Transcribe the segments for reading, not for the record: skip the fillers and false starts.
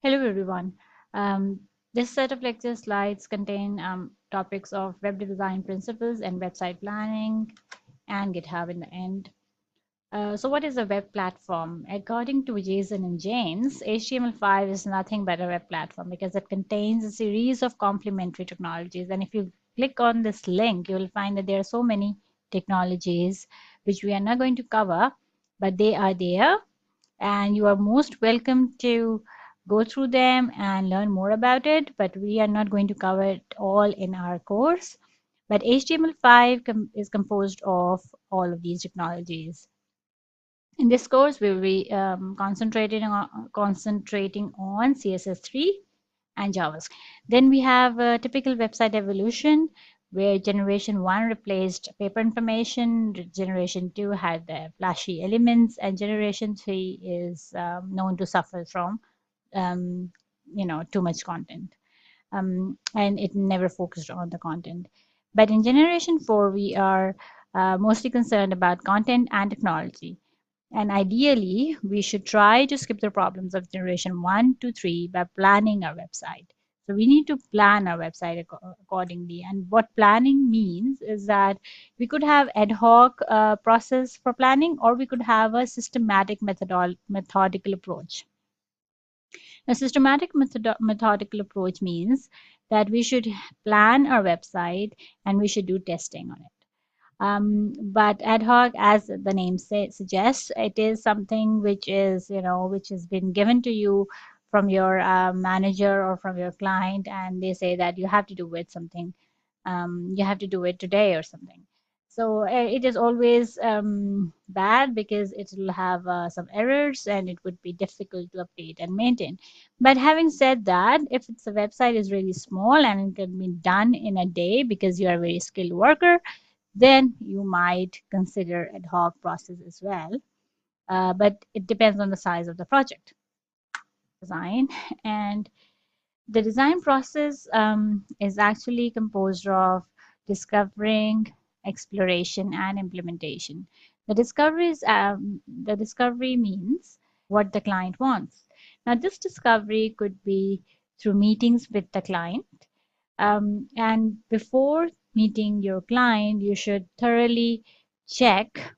Hello everyone. Um, this set of lecture slides contain topics of web design principles and website planning and GitHub in the end. So what is a web platform? According to Jason and James, HTML5 is nothing but a web platform because it contains a series of complementary technologies. And if you click on this link, you will find that there are so many technologies which we are not going to cover, but they are there and you are most welcome to go through them and learn more about it, but we are not going to cover it all in our course. But HTML5 is composed of all of these technologies. In this course, we will be concentrating on CSS3 and JavaScript. Then we have a typical website evolution where generation 1 replaced paper information, generation 2 had the flashy elements, and generation 3 is known to suffer from um, too much content. And it never focused on the content. But in generation 4, we are mostly concerned about content and technology. And ideally, we should try to skip the problems of generation 1 to 3 by planning our website. So we need to plan our website accordingly. And what planning means is that we could have ad hoc process for planning, or we could have a systematic methodical approach. A systematic methodical approach means that we should plan our website and we should do testing on it. But ad hoc, as the name suggests, it is something which is, which has been given to you from your manager or from your client, and they say that you have to do it something, you have to do it today or something. So it is always bad because it will have some errors and it would be difficult to update and maintain. But having said that, if it's a website is really small and it can be done in a day because you are a very skilled worker, then you might consider ad hoc process as well. But it depends on the size of the project. Design and the design process is actually composed of discovering, exploration, and implementation. The discovery means what the client wants. Now, this discovery could be through meetings with the client. And before meeting your client, you should thoroughly check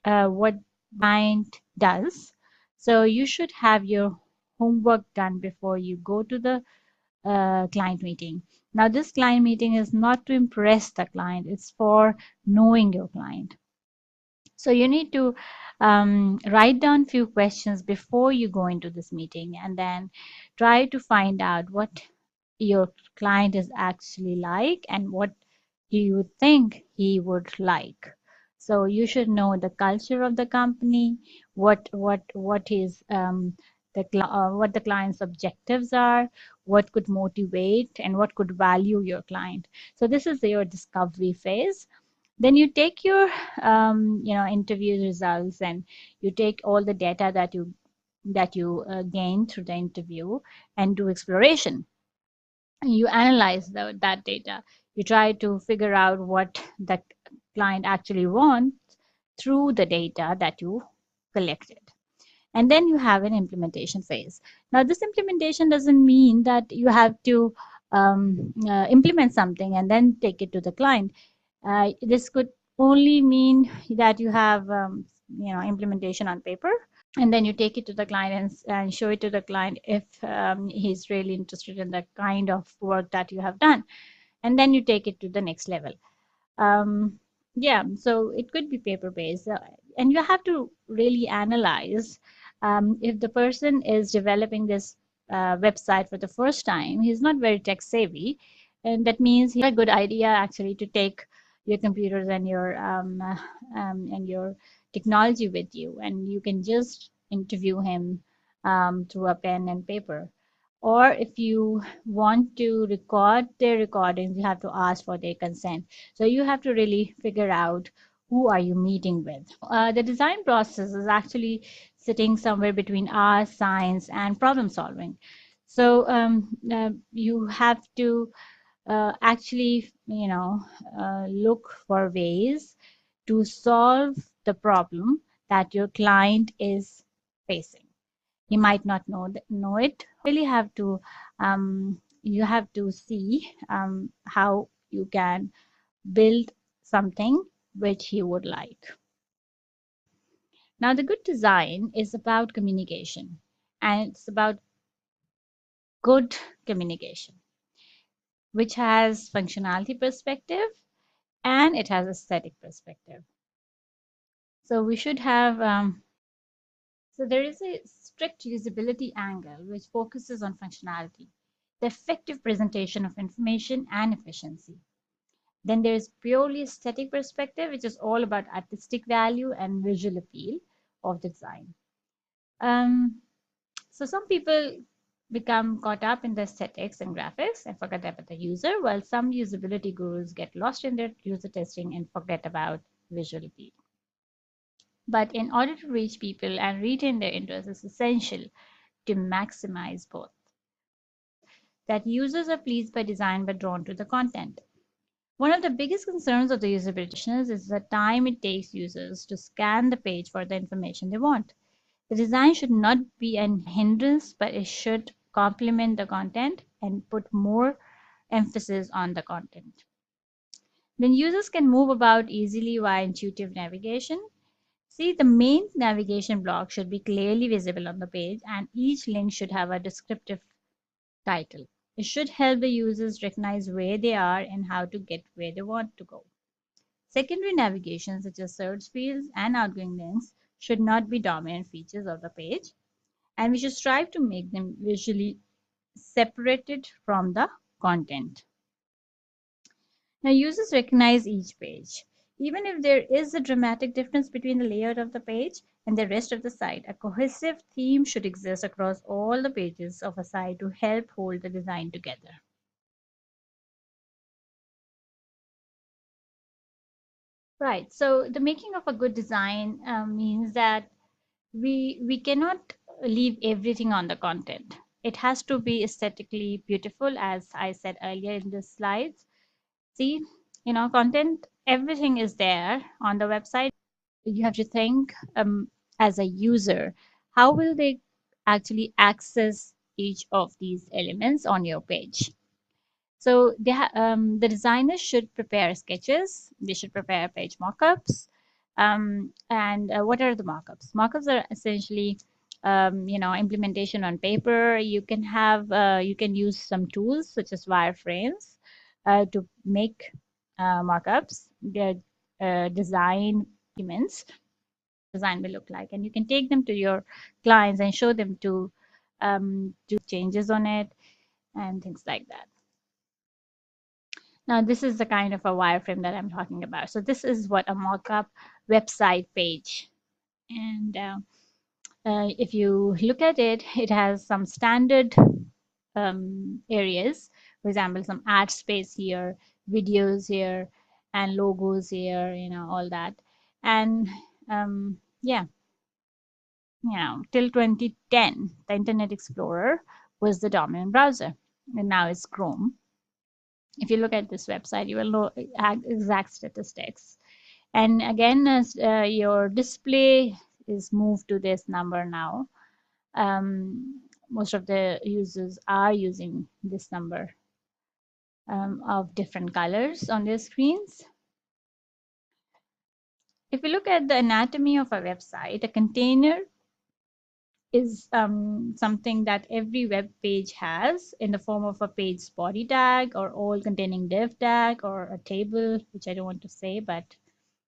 what client does. So you should have your homework done before you go to the client meeting. Now, this client meeting is not to impress the client, it's for knowing your client. So you need to write down few questions before you go into this meeting and then try to find out what your client is actually like and what do you think he would like. So you should know the culture of the company, what is what the client's objectives are, what could motivate and what could value your client. So this is your discovery phase. Then you take your interview results and you take all the data that you gain through the interview and do exploration. You analyze that data. You try to figure out what the client actually wants through the data that you collected. And then you have an implementation phase. Now, this implementation doesn't mean that you have to implement something and then take it to the client. This could only mean that you have implementation on paper, and then you take it to the client and show it to the client if he's really interested in the kind of work that you have done, and then you take it to the next level. Yeah, so it could be paper based, and you have to really analyze if the person is developing this website for the first time, he's not very tech savvy, and that means he has a good idea actually to take your computers and your technology with you, and you can just interview him through a pen and paper. Or if you want to record their recordings, you have to ask for their consent. So you have to really figure out who are you meeting with. The design process is actually sitting somewhere between art, science, and problem solving. So you have to actually, look for ways to solve the problem that your client is facing. He might not know it. Really have to you have to see how you can build something which he would like. Now, the good design is about communication, and it's about good communication, which has functionality perspective and it has aesthetic perspective. So we should have so there is a strict usability angle which focuses on functionality, the effective presentation of information and efficiency. Then there is purely aesthetic perspective, which is all about artistic value and visual appeal of the design. Um, so some people become caught up in the aesthetics and graphics and forget about the user, while some usability gurus get lost in their user testing and forget about visual appeal. But in order to reach people and retain their interest, it's essential to maximize both. That users are pleased by design but drawn to the content. One of the biggest concerns of the usability practitioners is the time it takes users to scan the page for the information they want. The design should not be an hindrance, but it should complement the content and put more emphasis on the content. Then users can move about easily via intuitive navigation. See, the main navigation block should be clearly visible on the page, and each link should have a descriptive title. It should help the users recognize where they are and how to get where they want to go. Secondary navigation, such as search fields and outgoing links, should not be dominant features of the page, and we should strive to make them visually separated from the content. Now, users recognize each page. Even if there is a dramatic difference between the layout of the page and the rest of the site, a cohesive theme should exist across all the pages of a site to help hold the design together. Right. So the making of a good design means that we cannot leave everything on the content. It has to be aesthetically beautiful, as I said earlier in the slides. See, content, everything is there on the website. You have to think as a user, how will they actually access each of these elements on your page? So the designers should prepare sketches. They should prepare page mockups. And what are the mockups? Mockups are essentially, implementation on paper. You can use some tools such as wireframes to make mockups. Their design documents design will look like, and you can take them to your clients and show them to do changes on it and things like that. Now, this is the kind of a wireframe that I'm talking about. So this is what a mock-up website page. And if you look at it, it has some standard areas. For example, some ad space here, videos here, and logos here, all that. And yeah, till 2010, the Internet Explorer was the dominant browser, and now it's Chrome. If you look at this website, you will know exact statistics. And again, as your display is moved to this number now, most of the users are using this number of different colors on their screens. If you look at the anatomy of a website, a container is something that every web page has in the form of a page body tag or all containing div tag or a table, which I don't want to say, but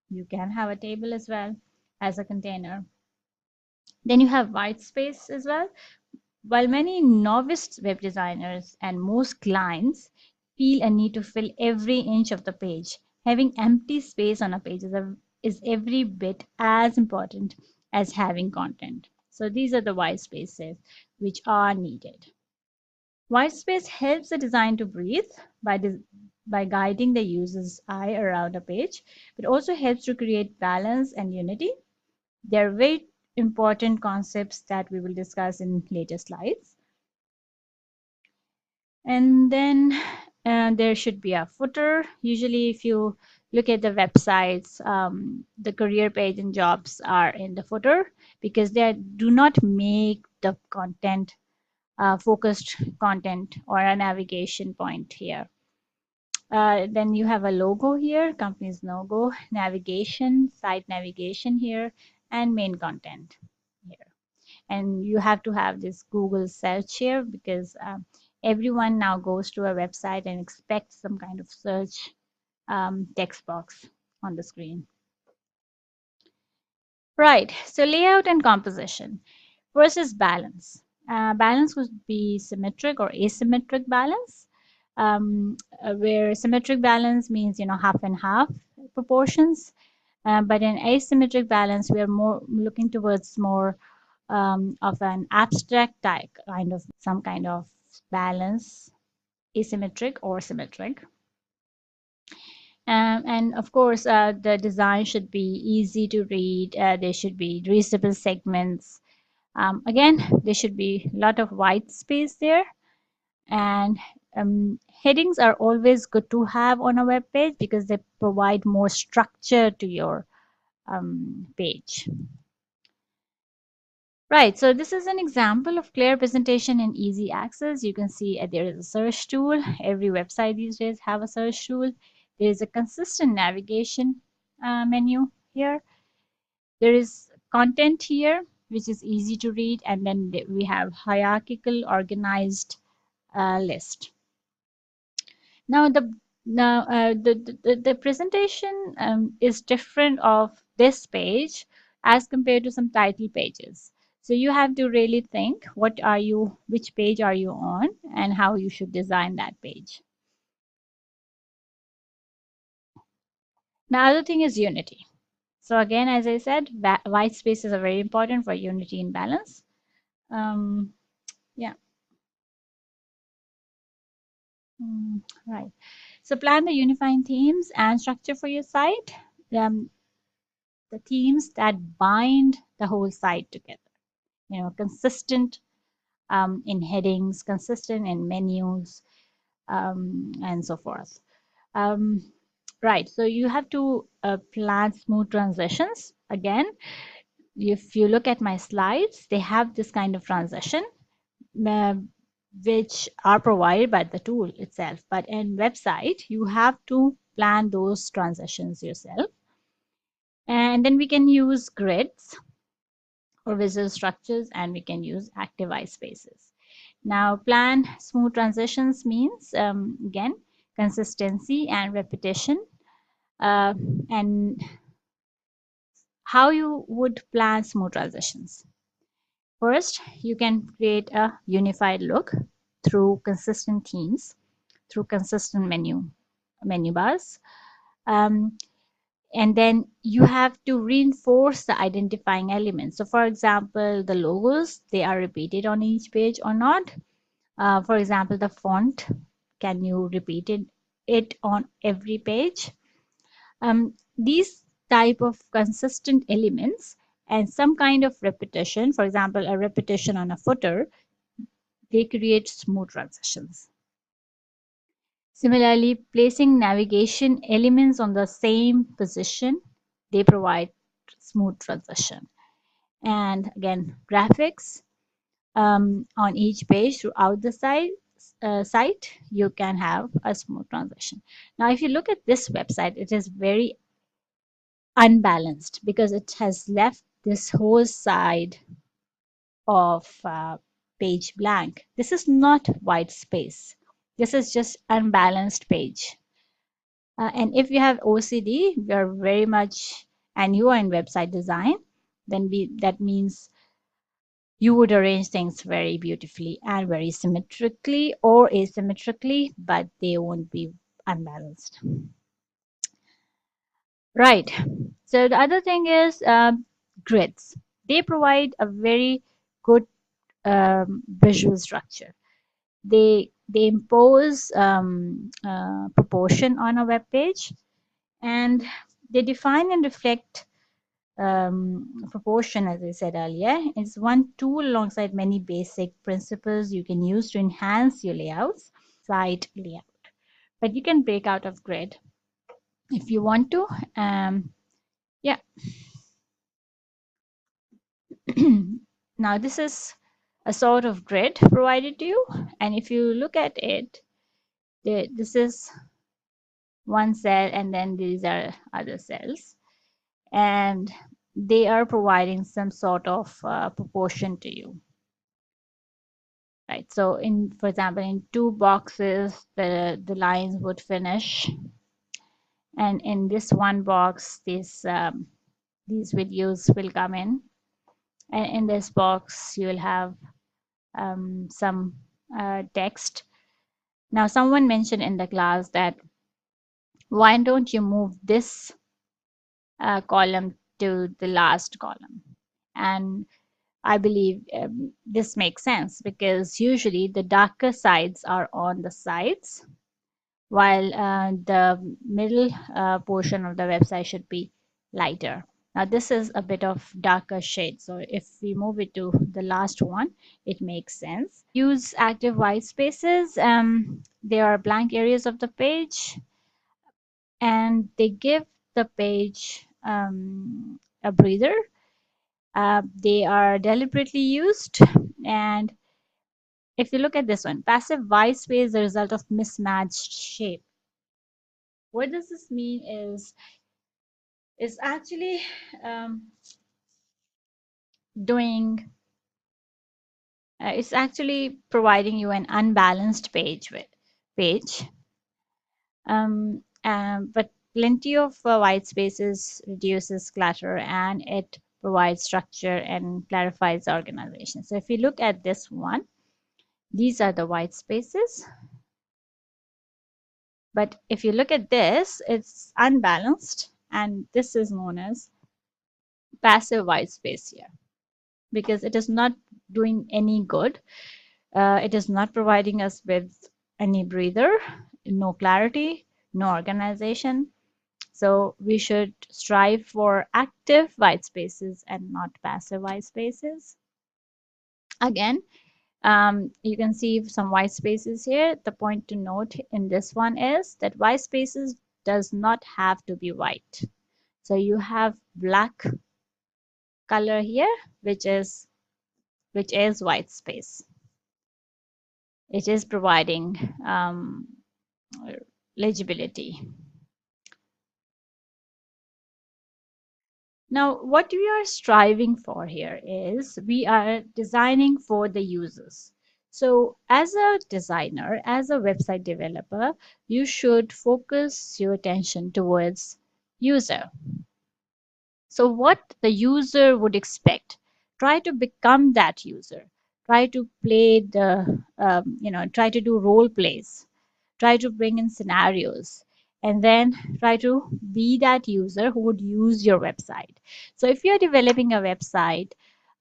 you can have a table as well as a container. Then you have white space as well. While many novice web designers and most clients feel a need to fill every inch of the page, having empty space on a page is every bit as important as having content. So these are the white spaces which are needed. White space helps the design to breathe by guiding the user's eye around a page, but also helps to create balance and unity. They're very important concepts that we will discuss in later slides. And then there should be a footer. Usually, if you look at the websites, the career page and jobs are in the footer because they do not make the content, focused content or a navigation point here. Then you have a logo here, company's logo, navigation, site navigation here, and main content here. And you have to have this Google search here because everyone now goes to a website and expects some kind of search text box on the screen. Right, so layout and composition. First is balance. Balance would be symmetric or asymmetric balance, where symmetric balance means, half and half proportions. But in asymmetric balance, we are more looking towards more of an abstract type, some kind of balance, asymmetric or symmetric. And of course, the design should be easy to read. There should be readable segments. Again, there should be a lot of white space there. And headings are always good to have on a web page because they provide more structure to your page. Right, so this is an example of clear presentation and easy access. You can see there is a search tool. Every website these days have a search tool. There is a consistent navigation menu here. There is content here, which is easy to read, and then we have hierarchical organized list. Now the presentation is different of this page as compared to some title pages. So you have to really think which page are you on and how you should design that page. Now other thing is unity. So again, as I said, white spaces are very important for unity and balance. Yeah. Right. So plan the unifying themes and structure for your site. The themes that bind the whole site together. Consistent in headings, consistent in menus, and so forth. Right. So you have to plan smooth transitions. Again, if you look at my slides, they have this kind of transition. Which are provided by the tool itself. But in website, you have to plan those transitions yourself. And then we can use grids or visual structures, and we can use active white spaces. Now, plan smooth transitions means, again, consistency and repetition. And how you would plan smooth transitions. First, you can create a unified look through consistent themes, through consistent menu bars. And then you have to reinforce the identifying elements. So for example, the logos, they are repeated on each page or not. For example, the font, can you repeat it on every page? These type of consistent elements and some kind of repetition, for example, a repetition on a footer, they create smooth transitions. Similarly, placing navigation elements on the same position, they provide smooth transition. And again, graphics on each page throughout the site, you can have a smooth transition. Now, if you look at this website, it is very unbalanced because it has left this whole side of page blank. This is not white space. This is just unbalanced page. And if you have OCD, you are very much, and you are in website design, then that means you would arrange things very beautifully and very symmetrically or asymmetrically, but they won't be unbalanced. Right. So the other thing is grids. They provide a very good visual structure. They impose proportion on a web page, and they define and reflect proportion, as I said earlier. It's one tool alongside many basic principles you can use to enhance your layouts, site layout. But you can break out of grid if you want to. Yeah. Now this is a sort of grid provided to you. And if you look at it, this is one cell, and then these are other cells, and they are providing some sort of proportion to you, right? So in, for example, in two boxes, the lines would finish, and in this one box, these videos will come in, and in this box you will have some text. Now, someone mentioned in the class that why don't you move this column to the last column? And I believe this makes sense because usually the darker sides are on the sides, while the middle portion of the website should be lighter. Now this is a bit of darker shade, so if we move it to the last one, it makes sense. Use active white spaces. They are blank areas of the page, and they give the page a breather. They are deliberately used, and if you look at this one, passive white space is the result of mismatched shape. What does this mean is actually doing it's actually providing you an unbalanced page, but plenty of white spaces reduces clutter, and it provides structure and clarifies organization. So if you look at this one, these are the white spaces, but if you look at this, it's unbalanced, and this is known as passive white space here because it is not doing any good. It is not providing us with any breather, no clarity, no organization. So we should strive for active white spaces and not passive white spaces. Again, you can see some white spaces here. The point to note in this one is that white spaces does not have to be white. So you have black color here, which is white space. It is providing legibility. Now, what we are striving for here is we are designing for the users. So as a designer, as a website developer, you should focus your attention towards user. So what the user would expect, try to become that user. Try to play try to do role plays, try to bring in scenarios, and then try to be that user who would use your website. So if you're developing a website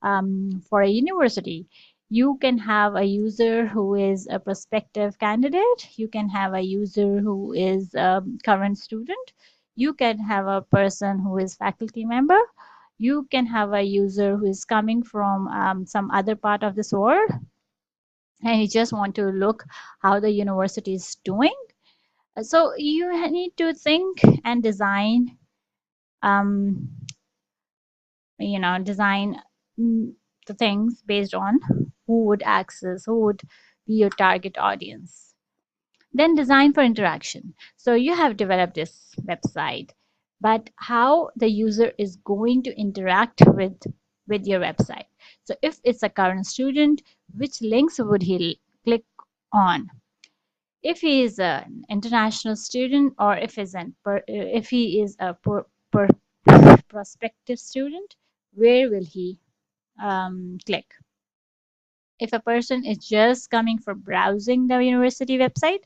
for a university, you can have a user who is a prospective candidate, you can have a user who is a current student, you can have a person who is faculty member, you can have a user who is coming from some other part of this world, and you just want to look how the university is doing. So you need to think and design, um, design the things based on who would access, who would be your target audience. Then design for interaction. So you have developed this website, but how the user is going to interact with your website. So if it's a current student, which links would he click on? If he is an international student, or if he is a prospective student, where will he click? If a person is just coming for browsing the university website,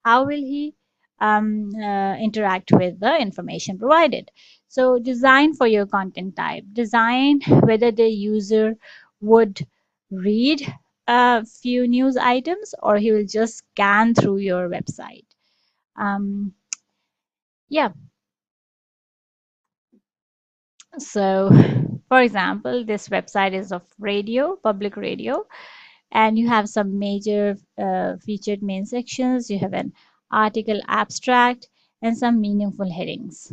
how will he interact with the information provided? So design for your content type. Design whether the user would read a few news items or he will just scan through your website. Yeah. So, for example, this website is of radio, public radio, and you have some major featured main sections. You have an article abstract and some meaningful headings.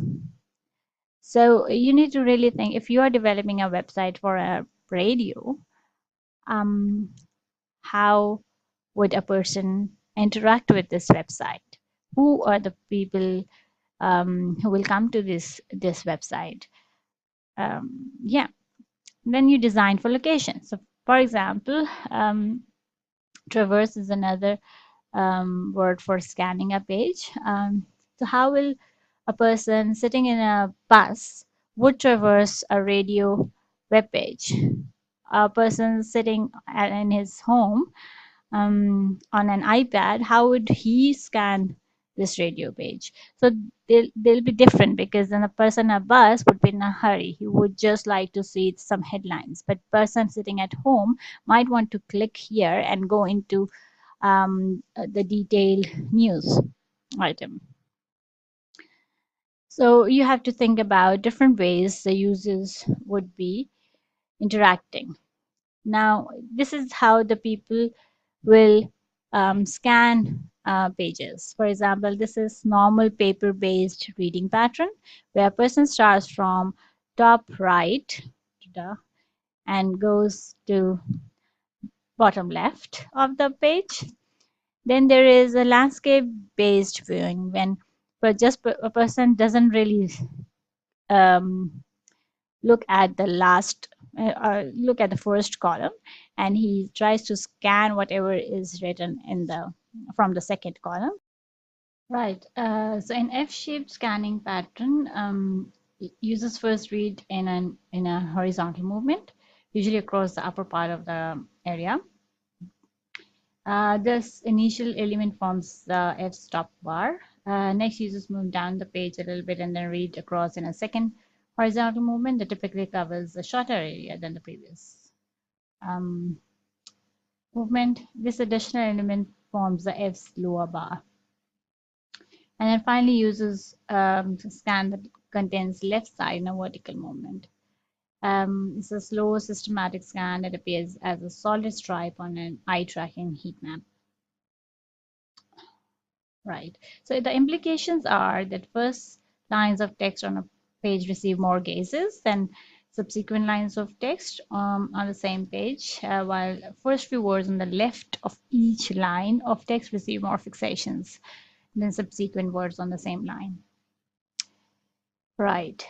So you need to really think if you are developing a website for a radio, how would a person interact with this website? Who are the people who will come to this website? Yeah. Then you design for location. So, for example, traverse is another word for scanning a page. So, how will a person sitting in a bus would traverse a radio web page? A person sitting in his home on an iPad, how would he scan this radio page? So they'll be different, because then a person in a bus would be in a hurry. He would just like to see some headlines. But person sitting at home might want to click here and go into the detailed news item. So you have to think about different ways the users would be interacting. Now, this is how the people will scan pages. For example, this is normal paper-based reading pattern where a person starts from top right and goes to bottom left of the page. Then there is a landscape-based viewing when a person doesn't really um, look at the first column, and he tries to scan whatever is written in the from the second column. Right. So in F-shaped scanning pattern, users first read in a horizontal movement, usually across the upper part of the area. This initial element forms the f-stop bar. Next, users move down the page a little bit and then read across in a second horizontal movement that typically covers a shorter area than the previous um, movement. This additional element forms the f's lower bar. And then finally, users scan the content's left side in a vertical movement. It's a slow, systematic scan that appears as a solid stripe on an eye-tracking heat map. Right. So the implications are that first lines of text on a page receive more gazes than subsequent lines of text on the same page, while first few words on the left of each line of text receive more fixations than subsequent words on the same line. Right.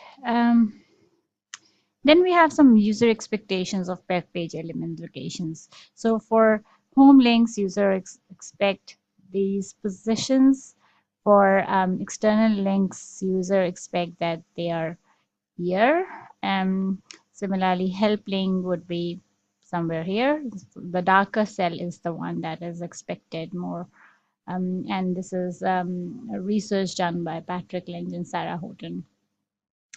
Then we have some user expectations of web page element locations. So for home links, users expect these positions. For external links, user expect that they are here. Similarly, help link would be somewhere here. The darker cell is the one that is expected more. And this is research done by Patrick Lynch and Sarah Houghton.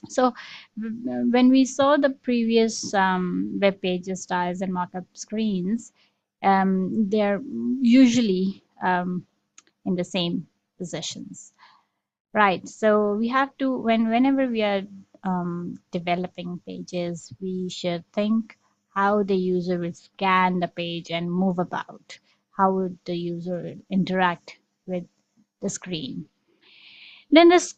So when we saw the previous web pages, styles, and markup screens, they're usually in the same positions, right? So we have to, whenever we are developing pages, we should think how the user will scan the page and move about. How would the user interact with the screen? Then the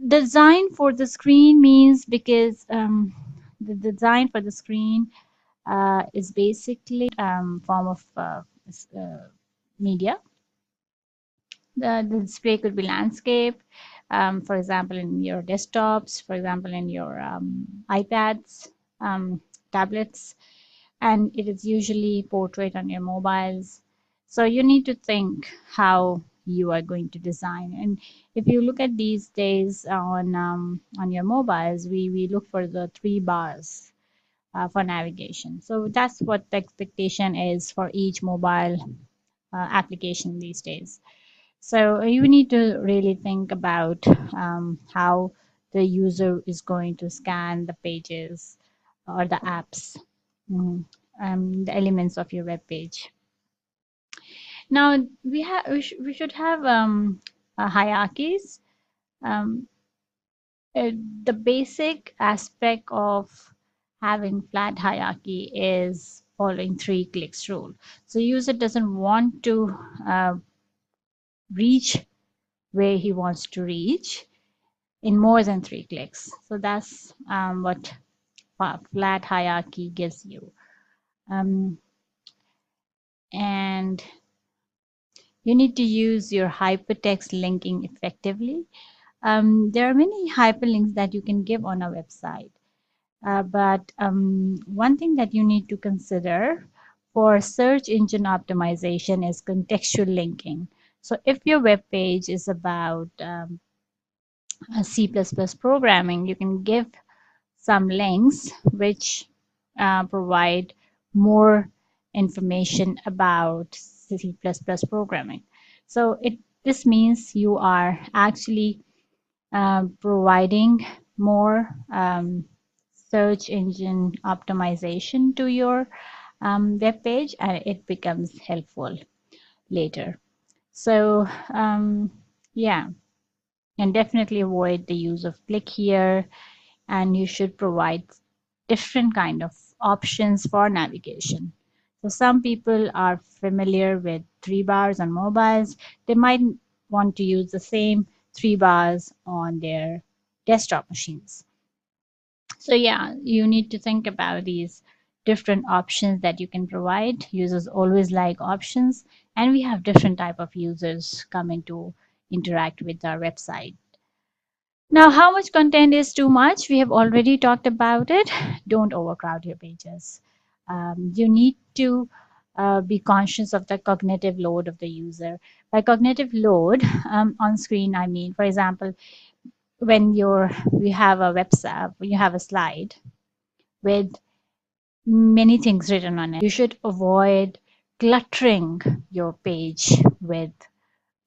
design for the screen means, because the design for the screen is basically form of media. The display could be landscape, for example, in your desktops, for example, in your iPads, tablets, and it is usually portrait on your mobiles. So you need to think how you are going to design. And if you look at these days on your mobiles, we look for the three bars for navigation. So that's what the expectation is for each mobile application these days. So you need to really think about how the user is going to scan the pages or the apps, mm, the elements of your web page. Now we should have hierarchies. Um, the basic aspect of having flat hierarchy is following three clicks rule. So user doesn't want to reach where he wants to reach in more than three clicks. So that's what flat hierarchy gives you. Um, and you need to use your hypertext linking effectively. There are many hyperlinks that you can give on a website, but one thing that you need to consider for search engine optimization is contextual linking. So if your web page is about C++ programming, you can give some links which provide more information about C++ programming. So this means you are actually providing more search engine optimization to your web page, and it becomes helpful later. So yeah, and definitely avoid the use of click here, and you should provide different kind of options for navigation. So some people are familiar with 3 bars on mobiles. They might want to use the same 3 bars on their desktop machines. So yeah, you need to think about these different options that you can provide. Users always like options, and we have different type of users coming to interact with our website. Now, how much content is too much? We have already talked about it. Don't overcrowd your pages. You need to be conscious of the cognitive load of the user. By cognitive load on screen, I mean, for example, when you have a website, you have a slide with many things written on it. You should avoid cluttering your page with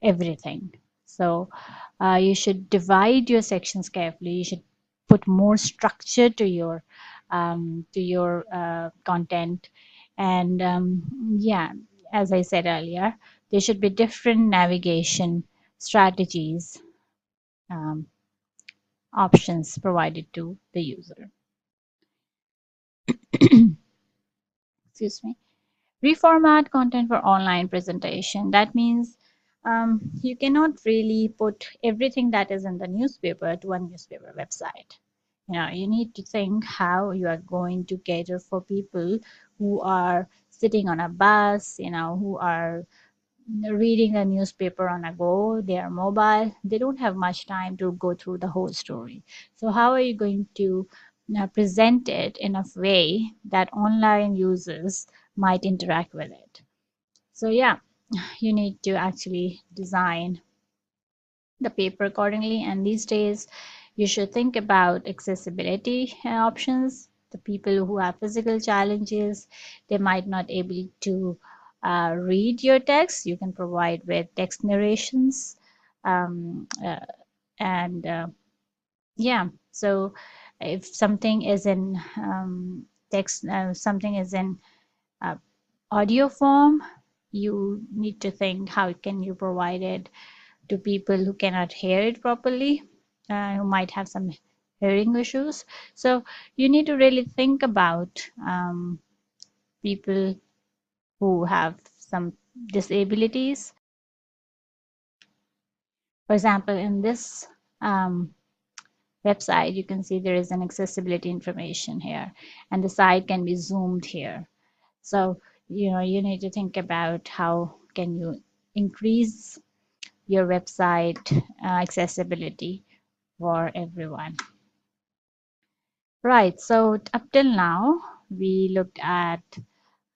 everything. So you should divide your sections carefully. You should put more structure to your content, and yeah, as I said earlier, there should be different navigation strategies, um, options provided to the user. Excuse me. Reformat content for online presentation. That means you cannot really put everything that is in the newspaper to a newspaper website. You need to think how you are going to cater for people who are sitting on a bus, who are reading a newspaper on a go. They are mobile. They don't have much time to go through the whole story. So how are you going to present it in a way that online users might interact with it? So yeah, you need to actually design the paper accordingly. And these days, you should think about accessibility options. The people who have physical challenges, they might not able to read your text. You can provide with text narrations, um, uh, and yeah. So if something is in text, something is in uh, audio form, you need to think how can you provide it to people who cannot hear it properly, who might have some hearing issues. So you need to really think about people who have some disabilities. For example, in this website, you can see there is an accessibility information here, and the site can be zoomed here. So you need to think about how can you increase your website accessibility for everyone. Right, so up till now, we looked at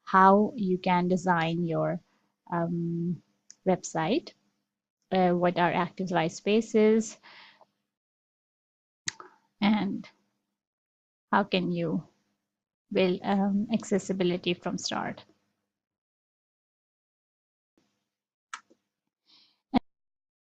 how you can design your website, what are active live spaces, and how can you build accessibility from start.